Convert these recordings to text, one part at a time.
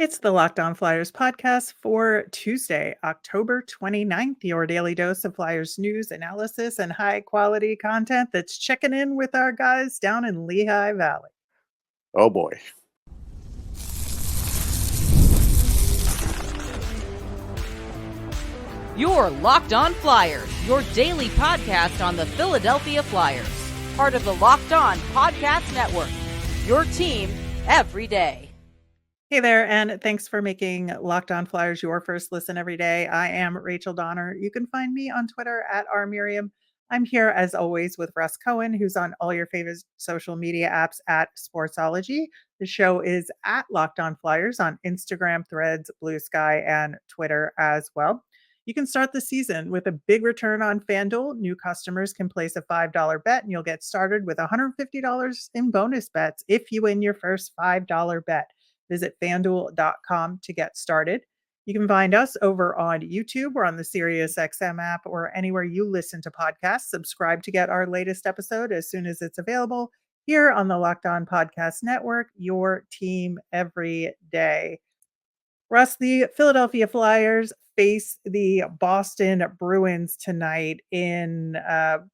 It's the Locked On Flyers podcast for Tuesday, October 29th, your daily dose of Flyers news, analysis, and high quality content that's checking in with our guys down in Lehigh Valley. Oh boy. You're Locked On Flyers, your daily podcast on the Philadelphia Flyers. Part of the Locked On Podcast Network. Your team every day. Hey there, and thanks for making Locked On Flyers your first listen every day. I am Rachel Donner. You can find me on Twitter at rmiriam. I'm here as always with Russ Cohen, who's on all your favorite social media apps at Sportsology. The show is at Locked On Flyers on Instagram, Threads, Blue Sky, and Twitter as well. You can start the season with a big return on FanDuel. New customers can place a $5 bet, and you'll get started with $150 in bonus bets if you win your first $5 bet. Visit fanduel.com to get started. You can find us over on YouTube or on the SiriusXM app or anywhere you listen to podcasts. Subscribe to get our latest episode as soon as it's available here on the Locked On Podcast Network, your team every day. Russ, the Philadelphia Flyers face the Boston Bruins tonight in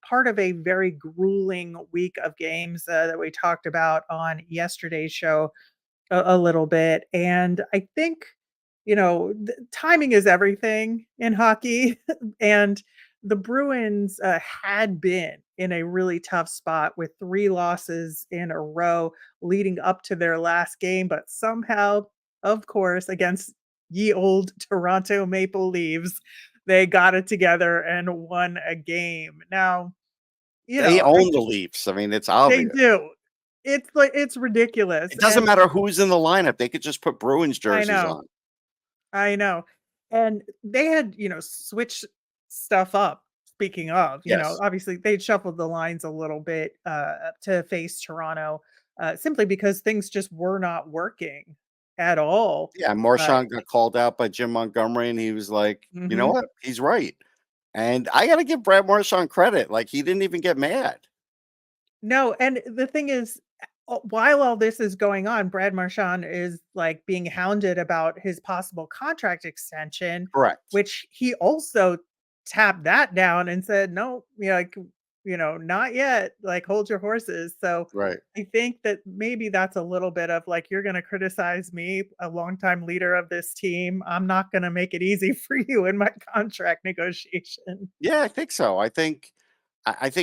part of a very grueling week of games that we talked about on yesterday's show a little bit. And I think, timing is everything in hockey. And the Bruins had been in a really tough spot with 3 losses in a row leading up to their last game. But somehow, of course, against ye old Toronto Maple Leafs, they got it together and won a game. Now, They own the Leafs. I mean, it's they obvious. do. It's ridiculous. It doesn't matter who's in the lineup. They could just put Bruins jerseys on. I know. And they had, switched stuff up. Speaking of, Yes. obviously they shuffled the lines a little bit to face Toronto simply because things just were not working at all. Yeah, Marchand got called out by Jim Montgomery, and he was like, you know what? He's right. And I got to give Brad Marchand credit. Like, he didn't even get mad. No, and the thing is, while all this is going on, Brad Marchand is like being hounded about his possible contract extension, Correct. which he also tapped that down and said, no, not yet, like hold your horses. So Right. I think that maybe that's a little bit of like, you're going to criticize me, a longtime leader of this team. I'm not going to make it easy for you in my contract negotiation. Yeah, I think so. I think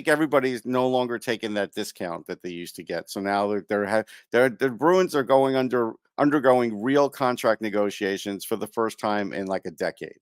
everybody's no longer taking that discount that they used to get. So now the Bruins are undergoing real contract negotiations for the first time in like a decade.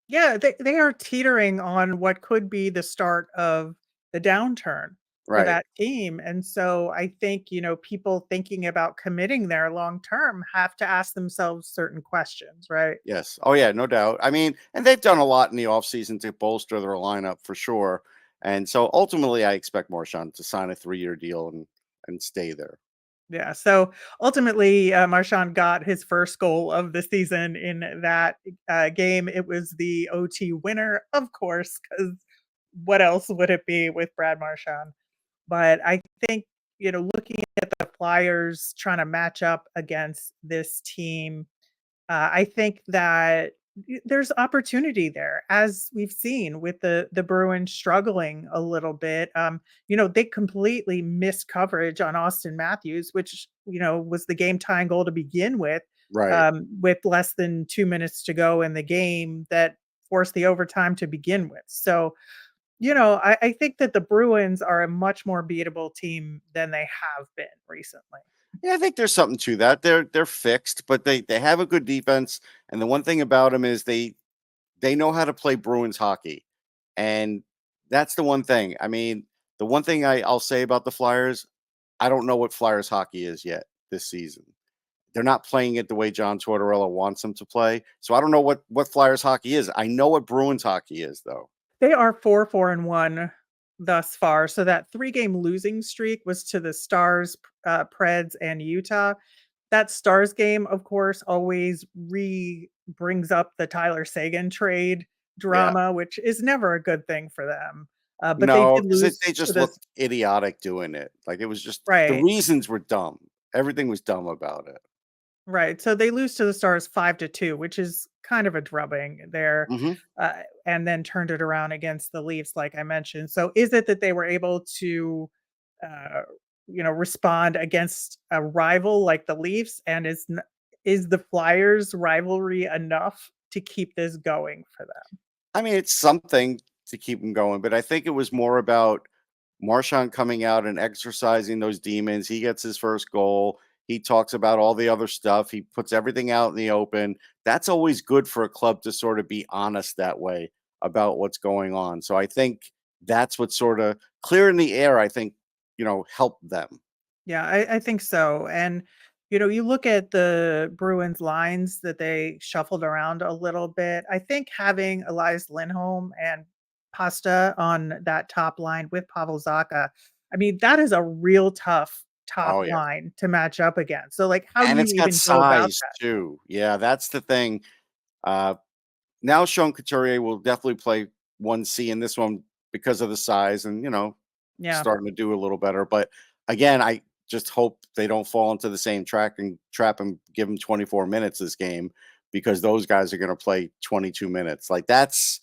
Yeah, they are teetering on what could be the start of the downturn for Right. that team. And so I think, people thinking about committing there long term have to ask themselves certain questions, right? Yes. Oh yeah, no doubt. I mean, and they've done a lot in the offseason to bolster their lineup for sure. And so ultimately I expect Marchand to sign a 3-year deal and stay there. Yeah. So ultimately, Marchand got his first goal of the season in that game. It was the OT winner, of course, because what else would it be with Brad Marchand? But I think, looking at the Flyers trying to match up against this team, I think that there's opportunity there, as we've seen with the Bruins struggling a little bit. They completely missed coverage on Austin Matthews, which was the game tying goal to begin Right. with less than 2 minutes to go in the game that forced the overtime to begin with. So, I think that the Bruins are a much more beatable team than they have been recently. Yeah, I think there's something to that. They're fixed, but they have a good defense. And the one thing about them is they know how to play Bruins hockey. And that's the one thing. I mean, the one thing I'll say about the Flyers, I don't know what Flyers hockey is yet this season. They're not playing it the way John Tortorella wants them to play. So I don't know what Flyers hockey is. I know what Bruins hockey is, though. They are 4-4-1 thus far. So that 3-game losing streak was to the Stars, Preds, and Utah. That Stars game, of course, always brings up the Tyler Seguin trade drama, which is never a good thing for them. But they No, did because lose they just to looked idiotic doing it. Like, it was just the right. reasons were dumb. Everything was dumb about it. Right. So they lose to the Stars 5-2, which is kind of a drubbing there, Mhm. and then turned it around against the Leafs, like I mentioned. So is it that they were able to, uh, respond against a rival like the Leafs, and is the Flyers rivalry enough to keep this going for them? I mean, it's something to keep him going, but I think it was more about Marchand coming out and exercising those demons. He gets his first goal. He talks about all the other stuff. He puts everything out in the open. That's always good for a club to sort of be honest that way about what's going on. So I think that's what sort of clearing the air, I think, helped them. Yeah, I think so. And, you look at the Bruins lines that they shuffled around a little bit. I think having Elias Lindholm and Pasta on that top line with Pavel Zacha, I mean, that is a real tough top Oh, yeah. line to match up against. So, like, how do And you it's got even go about size that? too. Yeah, that's the thing. Uh, Now Sean Couturier will definitely play 1C in this one because of the size and, Yeah. starting to do a little better. But again, I just hope they don't fall into the same track and trap and give them 24 minutes this game because those guys are going to play 22 minutes. Like that's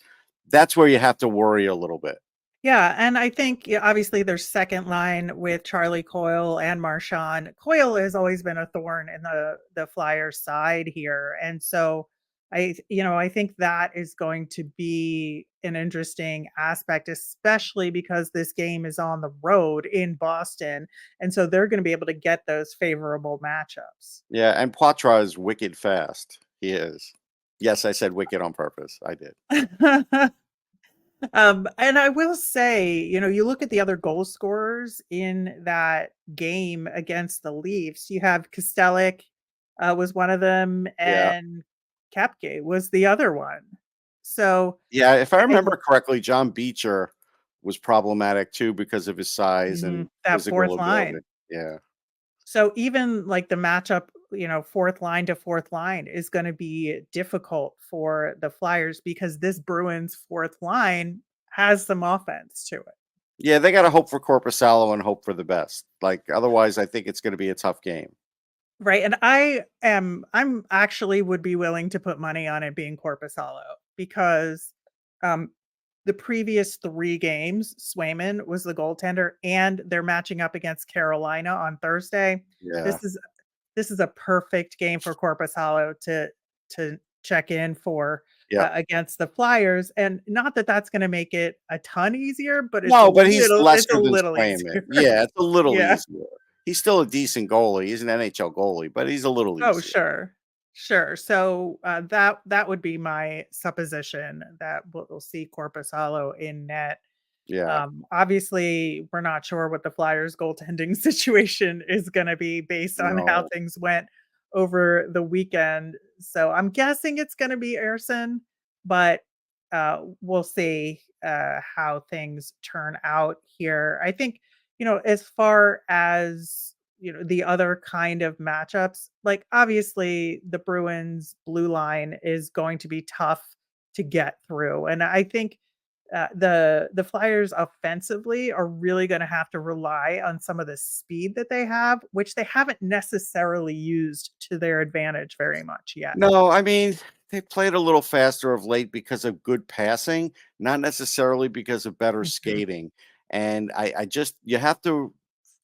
where you have to worry a little bit. Yeah, and I think, yeah, obviously their second line with Charlie Coyle and Marchand. Coyle has always been a thorn in the Flyers side here. And so I think that is going to be an interesting aspect, especially because this game is on the road in Boston. And so they're going to be able to get those favorable matchups. Yeah, and Poitras is wicked fast. He is. Yes, I said wicked on purpose. I did. And I will say, you look at the other goal scorers in that game against the Leafs. You have Kostelic was one of them, Yeah. and Kepke was the other one. So Yeah, if I I think remember correctly, John Beecher was problematic too because of his size and that physical fourth ability. line. Yeah. So even like the matchup, fourth line to fourth line is going to be difficult for the Flyers because this Bruins fourth line has some offense to it. Yeah, they gotta hope for Korpisalo and hope for the best. Like, otherwise, I think it's gonna be a tough game. Right, and I'm actually would be willing to put money on it being Korpisalo because, um, the previous 3 games, Swayman was the goaltender, and they're matching up against Carolina on Thursday. Yeah. This is this is a perfect game for Korpisalo to check in for, Yeah. against the Flyers, and not that that's gonna make it a ton easier, but No, but he's it's a lesser than little Swayman. easier. Yeah, it's a little Yeah. easier. He's still a decent goalie. He's an NHL goalie, but he's a little Oh, easier. sure. Sure. So, that would be my supposition that we'll see Korpisalo in net. Yeah. Obviously, we're not sure what the Flyers' goaltending situation is gonna be based on how No. things went over the weekend. So, I'm guessing it's gonna be Ersson, but, we'll see, how things turn out here. I think, as far as, the other kind of matchups, like, obviously, the Bruins' blue line is going to be tough to get through, and I think the Flyers offensively are really gonna have to rely on some of the speed that they have, which they haven't necessarily used to their advantage very much yet. No, I mean, they played a little faster of late because of good passing, not necessarily because of better Mhm. skating. And I just you have to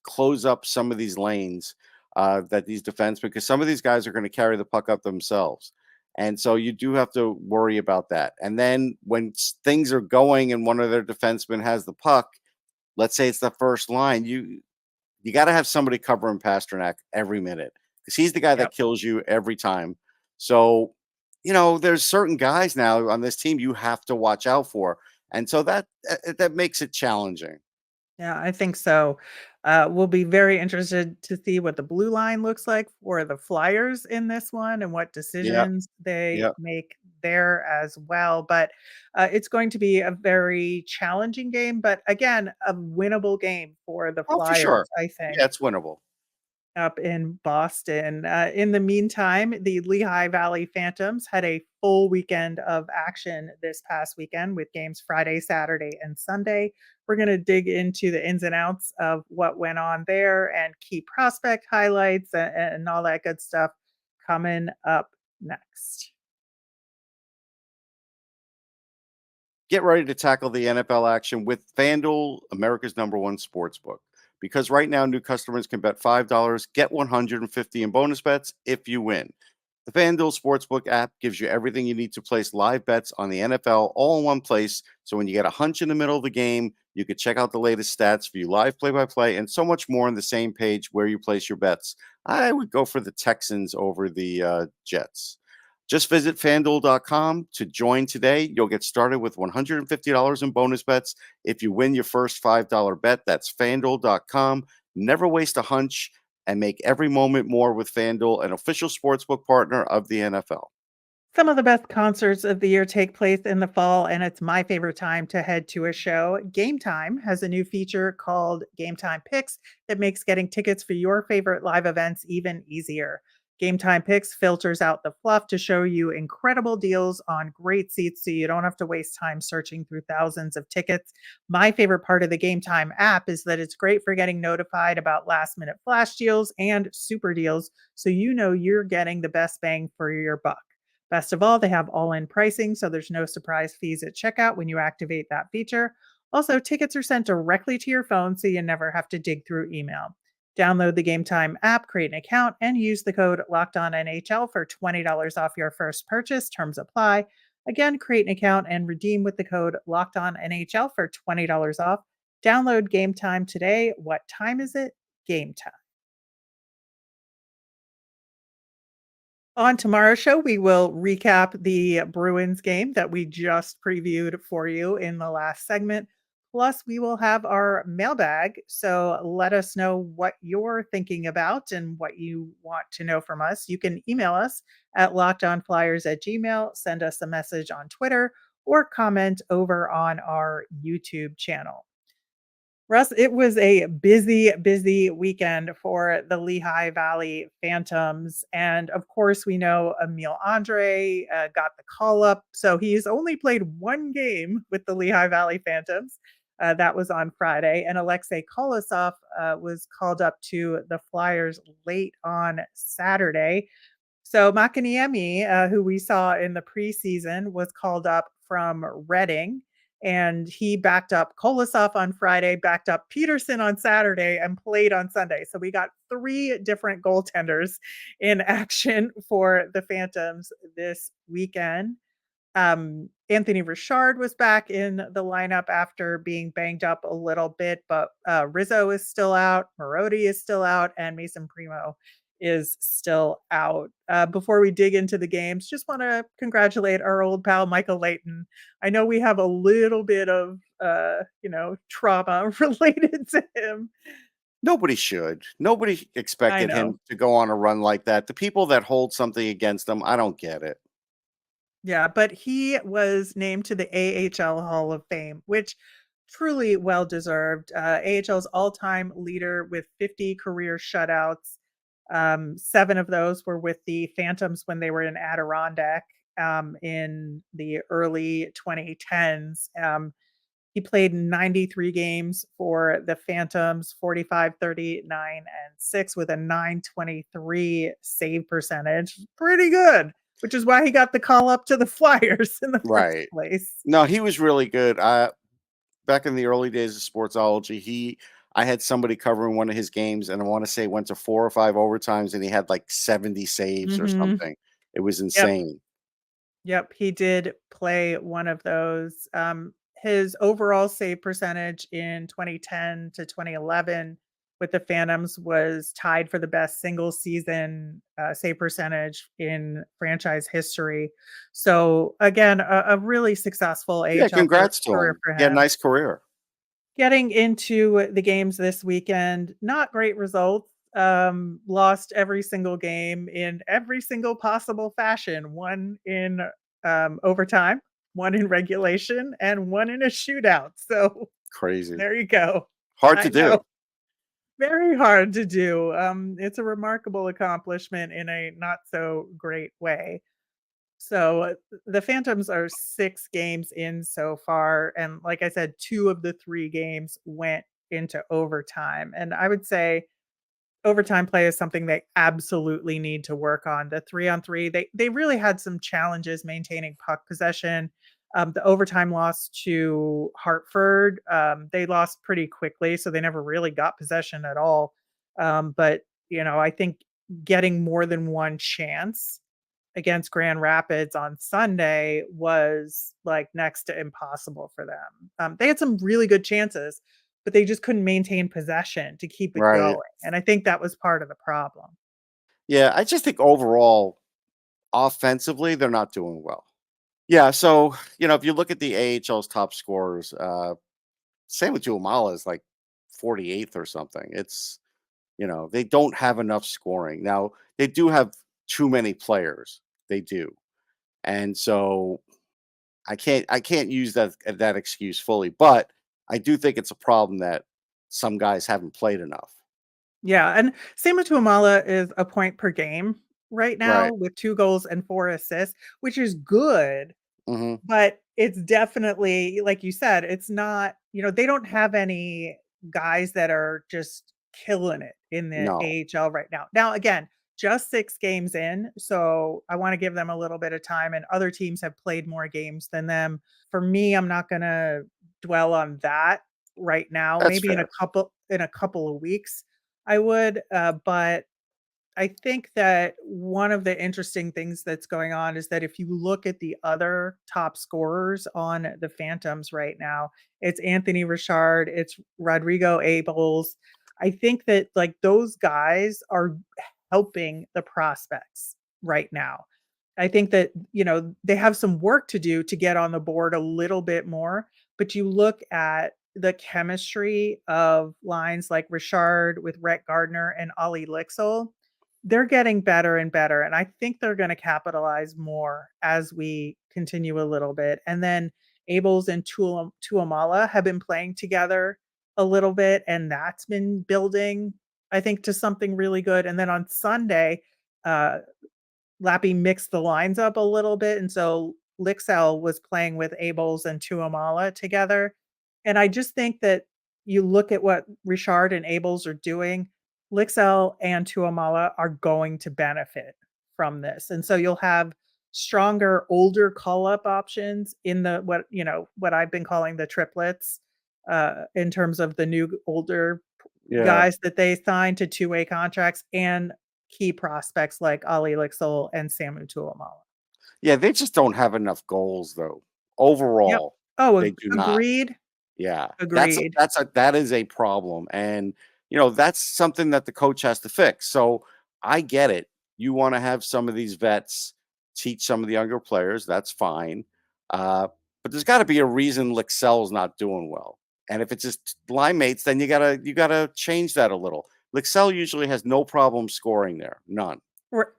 close up some of these lanes that these defense because some of these guys are going to carry the puck up themselves. And so you do have to worry about that. And then when things are going and one of their defensemen has the puck, let's say it's the first line, you got to have somebody covering Pastrnak every minute because he's the guy that Yep. kills you every time. So, there's certain guys now on this team you have to watch out for, and so that makes it challenging. Yeah, I think so. We'll be very interested to see what the blue line looks like for the Flyers in this one and what Yeah, decisions they yeah. make there as well. But it's going to be a very challenging game, but again, a winnable game for the Oh, for Flyers, sure. I think, Yeah, it's winnable. up in Boston. In the meantime, the Lehigh Valley Phantoms had a full weekend of action this past weekend with games Friday, Saturday, and Sunday. We're going to dig into the ins and outs of what went on there and key prospect highlights and all that good stuff coming up next. Get ready to tackle the NFL action with FanDuel, America's #1 sportsbook. Because right now, new customers can bet $5, get $150 in bonus bets if you win. The FanDuel Sportsbook app gives you everything you need to place live bets on the NFL all in one place. So when you get a hunch in the middle of the game, you can check out the latest stats, view live play-by-play, and so much more on the same page where you place your bets. I would go for the Texans over the Jets. Just visit fanduel.com to join today. You'll get started with $150 in bonus bets if you win your first $5 bet. That's fanduel.com. Never waste a hunch and make every moment more with FanDuel, an official sportsbook partner of the NFL. Some of the best concerts of the year take place in the fall, and it's my favorite time to head to a show. Game Time has a new feature called Game Time Picks that makes getting tickets for your favorite live events even easier. Game Time Picks filters out the fluff to show you incredible deals on great seats so you don't have to waste time searching through thousands of tickets. My favorite part of the Game Time app is that it's great for getting notified about last minute flash deals and super deals so you know you're getting the best bang for your buck. Best of all, they have all-in pricing, so there's no surprise fees at checkout when you activate that feature. Also, tickets are sent directly to your phone, so you never have to dig through email. Download the Game Time app, create an account, and use the code LOCKEDONNHL for $20 off your first purchase. Terms apply. Again, create an account and redeem with the code LOCKEDONNHL for $20 off. Download Game Time today. What time is it? Game time. On tomorrow's show, we will recap the Bruins game that we just previewed for you in the last segment. Plus, we will have our mailbag. So let us know what you're thinking about and what you want to know from us. You can email us at lockedonflyers@gmail.com, send us a message on Twitter, or comment over on our YouTube channel. Russ, it was a busy, busy weekend for the Lehigh Valley Phantoms. And of course, we know Emil Andre got the call up. So he's only played one game with the Lehigh Valley Phantoms. That was on Friday. And Alexei Kolosov was called up to the Flyers late on Saturday. So Makaniemi, who we saw in the preseason, was called up from Reading, and he backed up Kolosov on Friday, backed up Peterson on Saturday, and played on Sunday. So we got three different goaltenders in action for the Phantoms this weekend. Anthony Richard was back in the lineup after being banged up a little bit, but Rizzo is still out, Marodi is still out, and Mason Primo is still out. Before we dig into the games, just want to congratulate our old pal Michael Layton. I know we have a little bit of trauma related to him. Nobody should. Nobody I expected know. him to go on a run like that. The people that hold something against them, I don't get it. Yeah, but he was named to the AHL Hall of Fame, which truly well deserved. AHL's all-time leader with 50 career shutouts. 7 of those were with the Phantoms when they were in Adirondack in the early 2010s. He played 93 games for the Phantoms, 45, 39, and 6 with a .923 save percentage. Pretty good, which is why he got the call up to the Flyers in the first Right. place. No, he was really good. Back in the early days of Sportsology, I had somebody covering one of his games, and I want to say went to 4 or 5 overtimes, and he had like 70 saves or Mhm. something. It was Yep. insane. Yep, he did play one of those. His overall save percentage in 2010 to 2011 with the Phantoms was tied for the best single season save percentage in franchise history. So again, a really successful Yeah, AHL congrats to career him. for He had a him. nice career. Getting into the games this weekend, not great results. Lost every single game in every single possible fashion. One in overtime, one in regulation, and one in a shootout. So Crazy. there you go. Hard I to know. do. Very hard to do. It's a remarkable accomplishment in a not so great way. So the Phantoms are 6 games in so far. And like I said, 2 of the 3 games went into overtime. And I would say overtime play is something they absolutely need to work on. The 3-on-3, they really had some challenges maintaining puck possession. The overtime loss to Hartford, they lost pretty quickly, so they never really got possession at all. But, I think getting more than one chance against Grand Rapids on Sunday was, like, next to impossible for them. They had some really good chances, but they just couldn't maintain possession to keep it Right. going, and I think that was part of the problem. Yeah, I just think overall, offensively, they're not doing well. Yeah, so, if you look at the AHL's top scorers, Samu Tuomaala is like 48th or something. They don't have enough scoring. Now, they do have too many players. They do. And so I can't use that excuse fully, but I do think it's a problem that some guys haven't played enough. Yeah, and Samu Tuomaala is a point per game right now Right. with 2 goals and 4 assists, which is good. Mhm. But it's definitely, like you said, it's not, they don't have any guys that are just killing it in the No. AHL right now. Now, again, just 6 games in, so I wanna give them a little bit of time, and other teams have played more games than them. For me, I'm not gonna dwell on that right now. That's Maybe fair. in a couple of weeks, I would, but I think that one of the interesting things that's going on is that if you look at the other top scorers on the Phantoms right now, it's Anthony Richard, it's Rodrigo Abols. I think that, like, those guys are helping the prospects right now. I think that, they have some work to do to get on the board a little bit more, but you look at the chemistry of lines like Richard with Rhett Gardner and Olle Lycksell, they're getting better and better, and I think they're gonna capitalize more as we continue a little bit, and then Abels and Tuamala have been playing together a little bit, and that's been building, I think, to something really good, and then on Sunday, uh, Lappy mixed the lines up a little bit, and so Lycksell was playing with Abels and Tuamala together, and I just think that you look at what Richard and Abels are doing, Lycksell and Tuamala are going to benefit from this, and so you'll have stronger, older call-up options in the what I've been calling the triplets, in terms of the new older Yeah. guys that they signed to two-way contracts and key prospects like Olle Lycksell and Samu Tuomaala. Yeah, they just don't have enough goals though. Yep. Overall, Oh, they do not. agreed, Yeah. agreed. That is a problem. And that's something that the coach has to fix. So I get it. You want to have some of these vets teach some of the younger players. That's fine. But there's got to be a reason Lycksell's not doing well. And if it's just line mates, then you gotta change that a little. Lycksell usually has no problem scoring there. None.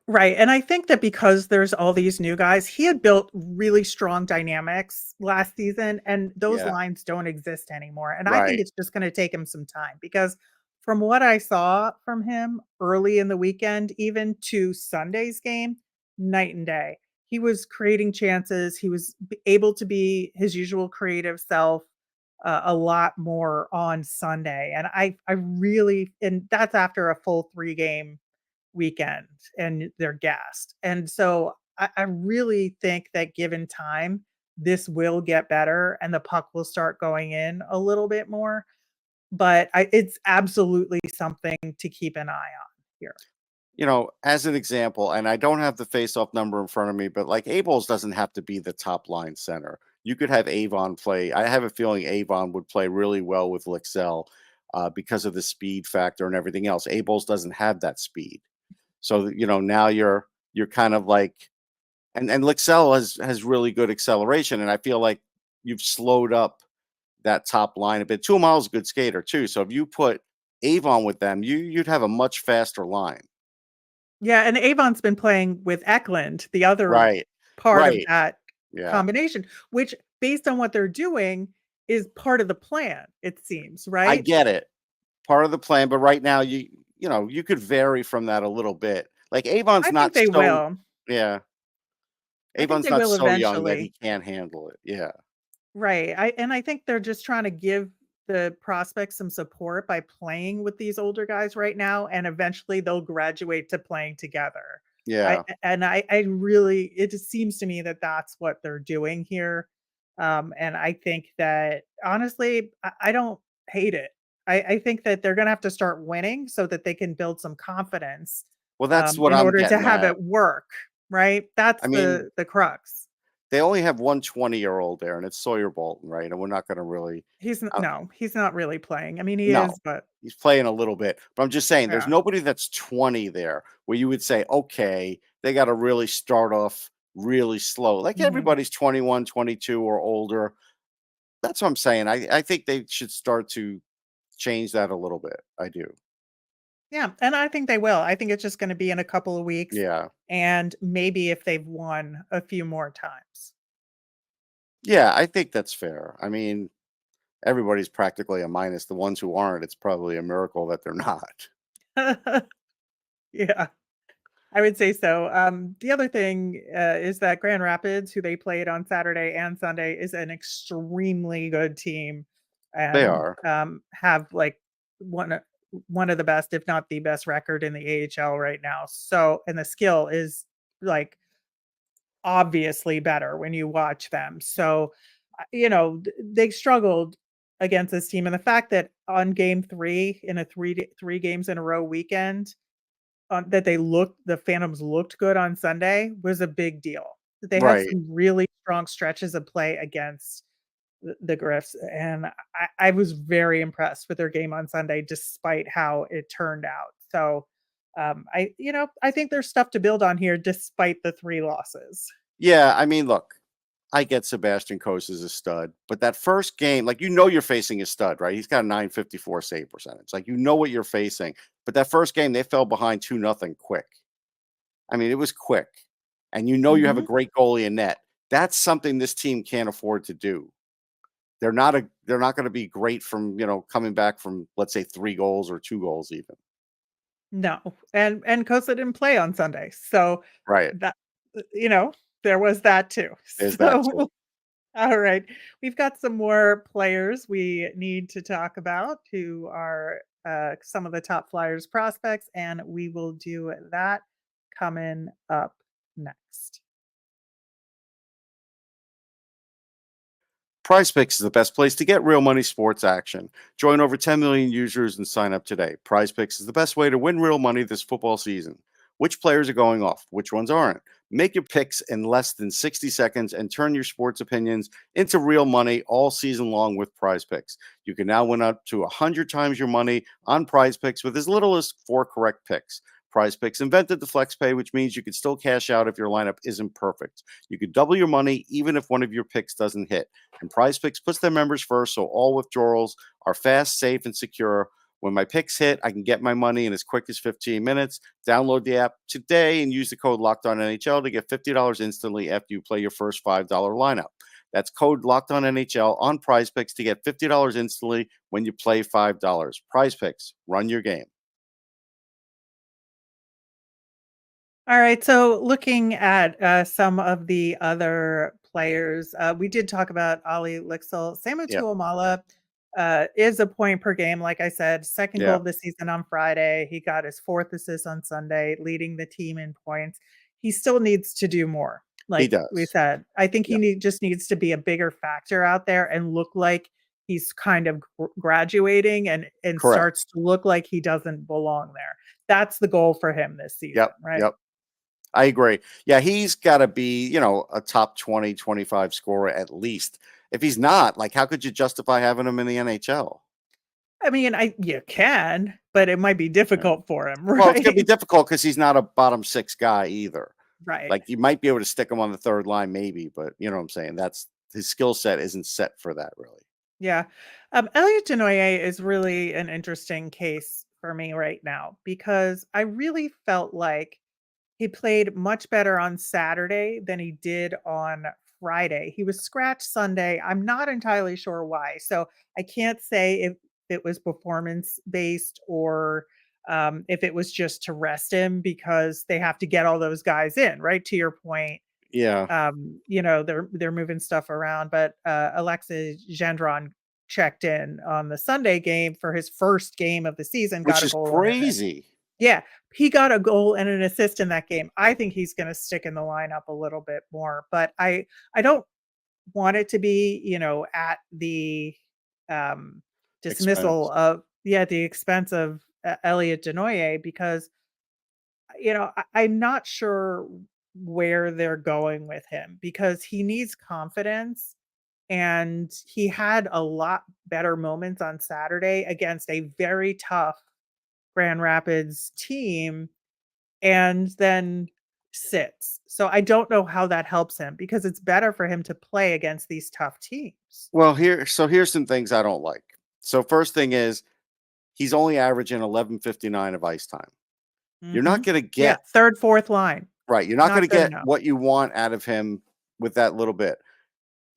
Right, and I think that because there's all these new guys, he had built really strong dynamics last season, and those Yeah. lines don't exist anymore, and I think Right. it's just gonna take him some time because from what I saw from him early in the weekend, even to Sunday's game, night and day. He was creating chances, he was able to be his usual creative self, a lot more on Sunday, and I really, and that's after a full 3-game weekend and they're gassed. And so I really think that given time, this will get better and the puck will start going in a little bit more. But it's absolutely something to keep an eye on here. As an example, and I don't have the face-off number in front of me, but like Abels doesn't have to be the top line center. You could have Avon play. I have a feeling Avon would play really well with Lycksell because of the speed factor and everything else. Abels doesn't have that speed. So now you're kind of like, and Lycksell has really good acceleration, and I feel like you've slowed up that top line a bit. 2 miles a good skater too. So if you put Avon with them, you'd have a much faster line. Yeah, and Avon's been playing with Eklind, the other Right. part of Right. that Yeah. combination, which based on what they're doing is part of the plan, it seems, I right? get it. Part of the plan, but right now you could vary from that a little bit. Like Avon's I think not they so will. yeah. I think Avon's they not will so young that he eventually. can't handle it. Yeah. Right. I think they're just trying to give the prospects some support by playing with these older guys right now, and eventually they'll graduate to playing together. Yeah. I really, it just seems to me that that's what they're doing here. And I think that honestly, I don't hate it. I think that they're going to have to start winning so that they can build some confidence Well, that's what in I'm order to getting have at. it work, right? That's I mean, the crux. they only have one 20-year-old there, and it's Sawyer Bolton, right? And we're not going to really. Uh, No, he's not really playing. I mean, he no, is, but he's playing a little bit, but I'm just saying, there's yeah. nobody that's 20 there where you would say, okay, they got to really start off really slow. Like Mhm. everybody's 21, 22 or older. That's what I'm saying. I think they should start to change that a little bit. I do. Yeah, and I think they will. I think it's just gonna be in a couple of weeks, Yeah. and maybe if they've won a few more times. Yeah, I think that's fair. I mean, everybody's practically a minus. The ones who aren't, it's probably a miracle that they're not. Yeah, I would say so. The other thing, is that Grand Rapids, who they played on Saturday and Sunday, is an extremely good team They and, are. have, like, one o one of the best, if not the best record in the AHL right now. So and the skill is, like, obviously better when you watch them. So, they struggled against this team, and the fact that on game 3 in a 3 games in a row weekend, that the Phantoms looked good on Sunday was a big deal. They had Right. some really strong stretches of play against the Griffs, and I was very impressed with their game on Sunday despite how it turned out. So, I think there's stuff to build on here despite the 3 losses. Yeah, I mean, look, I get Sebastian Kos is a stud, but that first game, like you're facing a stud, right? He's got a 954 save percentage. Like what you're facing. But that first game, they fell behind 2-0 quick. I mean, it was quick. And you have a Mhm. great goalie in net. That's something this team can't afford to do. They're not going to be great from, coming back from, let's say, 3 goals or 2 goals even. No, and Kosa didn't play on Sunday, so Right. that there was that too. There's that So, too. all right, we've got some more players we need to talk about who are, some of the top Flyers prospects, and we will do that coming up next. Prize Picks is the best place to get real money sports action. Join over 10 million users and sign up today. Prize Picks is the best way to win real money this football season. Which players are going off? Which ones aren't? Make your picks in less than 60 seconds and turn your sports opinions into real money all season long with Prize Picks. You can now win up to 100 times your money on Prize Picks with as little as 4 correct picks. Prize Picks invented the flex pay, which means you can still cash out if your lineup isn't perfect. You could double your money even if one of your picks doesn't hit. And Prize Picks puts their members first, so all withdrawals are fast, safe, and secure. When my picks hit, I can get my money in as quick as 15 minutes. Download the app today and use the code LOCKEDONNHL to get $50 instantly after you play your first $5 lineup. That's code LOCKEDONNHL on Prize Picks to get $50 instantly when you play $5. Prize Picks, run your game. All right. So looking at some of the other players, we did talk about Olle Lycksell. Samu Yeah, Tuomaala is a point per game. Like I said, second goal yeah, of the season on Friday. He got his fourth assist on Sunday, leading the team in points. He still needs to do more. he Like we does. said, I think Yeah, just needs to be a bigger factor out there and look like he's kind of graduating and correct. starts to look like he doesn't belong there. That's the goal for him this season, Yep, right? yep. I agree. Yeah, he's got to be, a top 20, 25 scorer at least. If he's not, like, how could you justify having him in the NHL? I mean, I you can, but it might be Yeah. difficult for him, Well, it's going to be right? difficult because he's not a bottom 6 guy either. Right. Like, you might be able to stick him on the third line, maybe, but you know what I'm saying? That's his skill set isn't set for that, really. Yeah. Elliot Desnoyers is really an interesting case for me right now because I really felt like he played much better on Saturday than he did on Friday. He was scratched Sunday. I'm not entirely sure why. So I can't say if it was performance based or if it was just to rest him because they have to get all those guys in, right? To your point, Yeah. they're moving stuff around, but Alexis Gendron checked in on the Sunday game for his first game of the season, which got a is goal and crazy. yeah, he got a goal and an assist in that game. I think he's gonna stick in the lineup a little bit more, but I don't want it to be, at the, um, dismissal Expense. of the expense of Elliot Desnoyers because, I'm not sure where they're going with him because he needs confidence, and he had a lot better moments on Saturday against a very tough Grand Rapids team and then sits. So I don't know how that helps him because it's better for him to play against these tough teams. Well, here's some things I don't like. So first thing is he's only averaging 11:59 of ice time. You're not Mhm. going to Yeah, get 3rd, 4th line. right. You're not going Not to good get enough. what you want out of him with that little bit.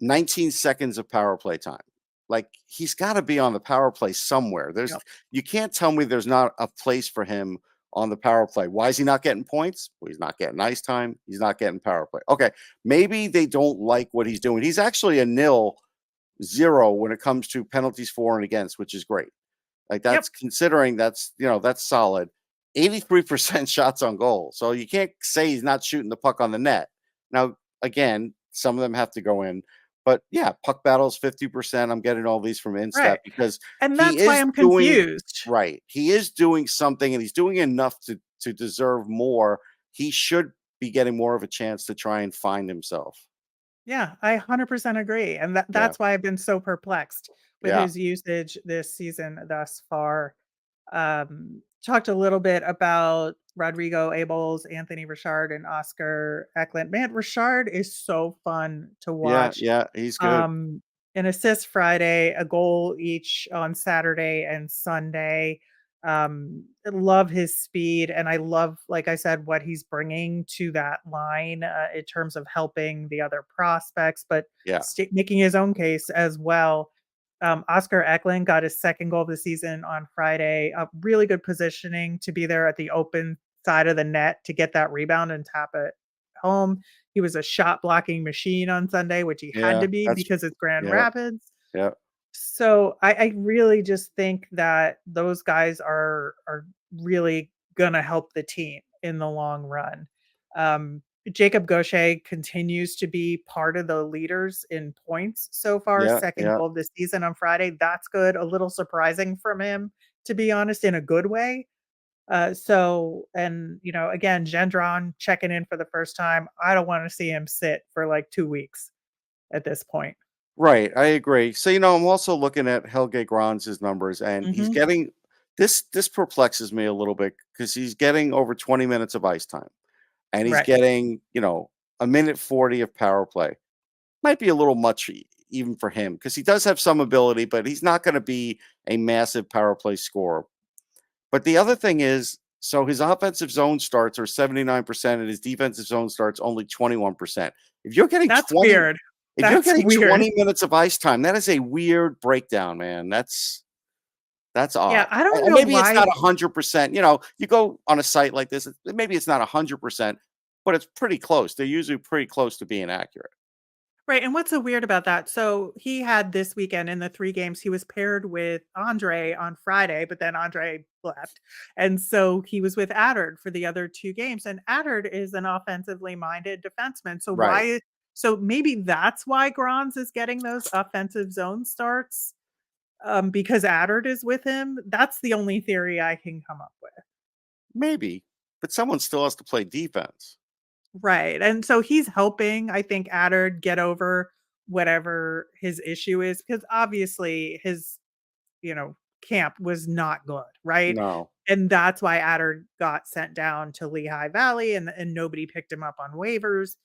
19 seconds of power play time. Like he's got to be on the power play somewhere. Yep. You can't tell me there's not a place for him on the power play. Why is he not getting points? Well, he's not getting ice time. He's not getting power play. Okay, maybe they don't like what he's doing. He's actually a 0 when it comes to penalties for and against, which is great. Like Yep. that's considering that's solid. 83% shots on goal. So you can't say he's not shooting the puck on the net. Now, again, some of them have to go in. But yeah, puck battles 50%. I'm getting all these from Instat Right. because And he that's why is I'm doing confused. right. He is doing something and he's doing enough to deserve more. He should be getting more of a chance to try and find himself. Yeah, I 100% agree, and Yeah. that's why I've been so perplexed with Yeah. his usage this season thus far. Talked a little bit about Rodrigo Abols, Anthony Richard, and Oskar Eklind. Man, Richard is so fun to Yeah. watch. Yeah. He's good. Um, an assist Friday, a goal each on Saturday and Sunday. I love his speed, and I love, like I said, what he's bringing to that line in terms of helping the other prospects, but Yeah. making his own case as well. Oskar Eklind got his second goal of the season on Friday. Really good positioning to be there at the open side of the net to get that rebound and tap it home. He was a shot blocking machine on Sunday, which he had Yeah. to be That's because it's Grand yeah. Rapids. Yeah. So I really just think that those guys are really gonna help the team in the long run. Um, Jacob Gaucher continues to be part of the leaders in points so far. Yeah. Second Yeah. goal of the season on Friday. That's good. A little surprising from him, to be honest, in a good way. And again, Gendron checking in for the first time. I don't want to see him sit for like 2 weeks at this point. Right, I agree. So, I'm also looking at Helge Grans' numbers, and he's Mhm. getting this perplexes me a little bit because he's getting over 20 minutes of ice time, and he's Right. getting, a minute 40 of power play. Might be a little much even for him because he does have some ability, but he's not going to be a massive power play scorer. But the other thing is, so his offensive zone starts are 79%, and his defensive zone starts only 21%. If you're getting That's 20 weird. if you're That's getting weird. 20 minutes of ice time, that is a weird breakdown, man. That's Yeah, odd. I don't And know maybe it's why. not 100%. You go on a site like this, maybe it's not 100%, but it's pretty close. They're usually pretty close to being accurate. Right, and what's so weird about that? So, he had this weekend in the 3 games, he was paired with Andre on Friday, but then Andre left, and so he was with Adard for the other 2 games, and Adard is an offensively minded defenseman, Right. so maybe that's why Grans is getting those offensive zone starts, because Adard is with him? That's the only theory I can come up with. Maybe, but someone still has to play defense. Right, and so he's helping, I think, Adard get over whatever his issue is, because obviously his, camp was not good, right? No. And that's why Adard got sent down to Lehigh Valley and nobody picked him up on waivers.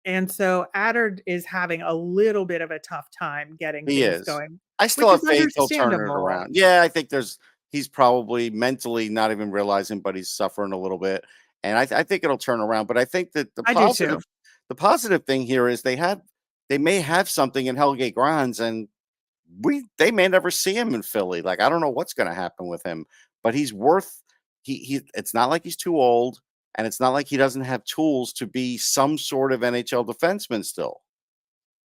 And so Adard is having a little bit of a tough time getting He things is. going, I still which have is faith he'll turn it understandable. around. Yeah, I think he's probably mentally not even realizing, but he's suffering a little bit, and I think it'll turn around. But I think that I do too. the positive thing here is they may have something in Helge Grans, and they may never see him in Philly. Like I don't know what's going to happen with him, but he's worth. He. It's not like he's too old, and it's not like he doesn't have tools to be some sort of NHL defenseman still.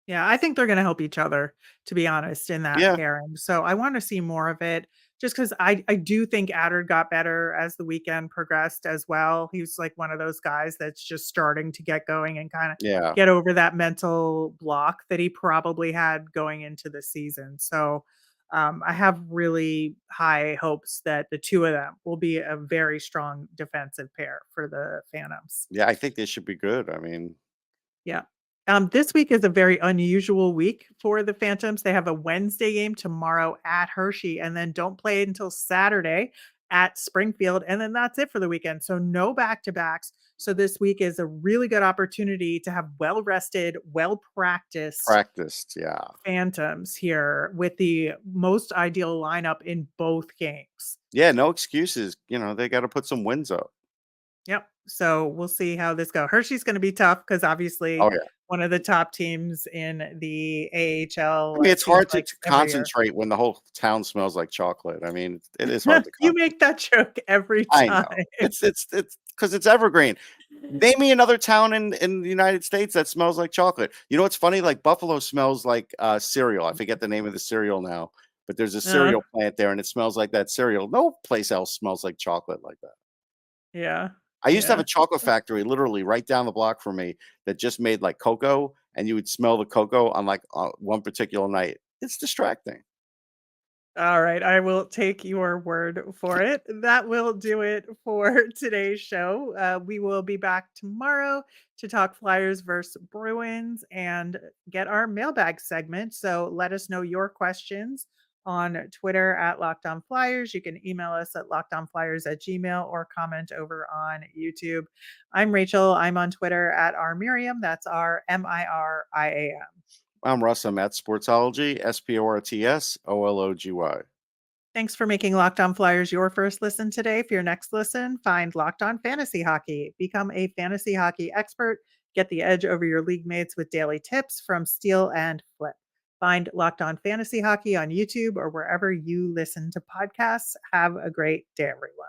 Yeah, I think they're gonna help each other, to be honest, in that Yeah, pairing. So I wanna see more of it just 'cause I do think Adder got better as the weekend progressed as well. He was like one of those guys that's just starting to get going and kinda yeah. get over that mental block that he probably had going into the season. So, I have really high hopes that the 2 of them will be a very strong defensive pair for the Phantoms. Yeah, I think they should be good. I mean, Yeah. This week is a very unusual week for the Phantoms. They have a Wednesday game tomorrow at Hershey and then don't play until Saturday at Springfield. And then that's it for the weekend. So no back to backs. So this week is a really good opportunity to have well rested, well practiced practiced, yeah. Phantoms here with the most ideal lineup in both games. Yeah, no excuses. They gotta put some wins up. Yep. So we'll see how this go. Hershey's going to be tough because Oh, obviously yeah. one of the top teams in the I AHL. mean, It it's seems hard to like to every year. concentrate when the whole town smells like chocolate. I mean, it is hard to You concentrate. make that joke every I time. know. It's because it's evergreen. Name me another town in the United States that smells like chocolate. You know what's funny? Like Buffalo smells like cereal. I forget the name of the cereal now, but there's a Uh, cereal plant there, and it smells like that cereal. No place else smells like chocolate like that. yeah. I used to have Yeah. a chocolate factory literally right down the block from me that just made like cocoa, and you would smell the cocoa on like one particular night. It's distracting. All right, I will take your word for it. That will do it for today's show. We will be back tomorrow to talk Flyers versus Bruins and get our mailbag segment. So let us know your questions on Twitter at Locked On Flyers. You can email us at lockedonflyers@gmail or comment over on YouTube. I'm Rachel. I'm on Twitter at rmiriam. That's RMIRIAM. I'm Russ. I'm at Sportsology, SPORTSOLOGY. Thanks for making Locked On Flyers your first listen today. For your next listen, find Locked On Fantasy Hockey. Become a fantasy hockey expert. Get the edge over your league mates with daily tips from Steal and Flip. Find Locked On Fantasy Hockey on YouTube or wherever you listen to podcasts. Have a great day, everyone.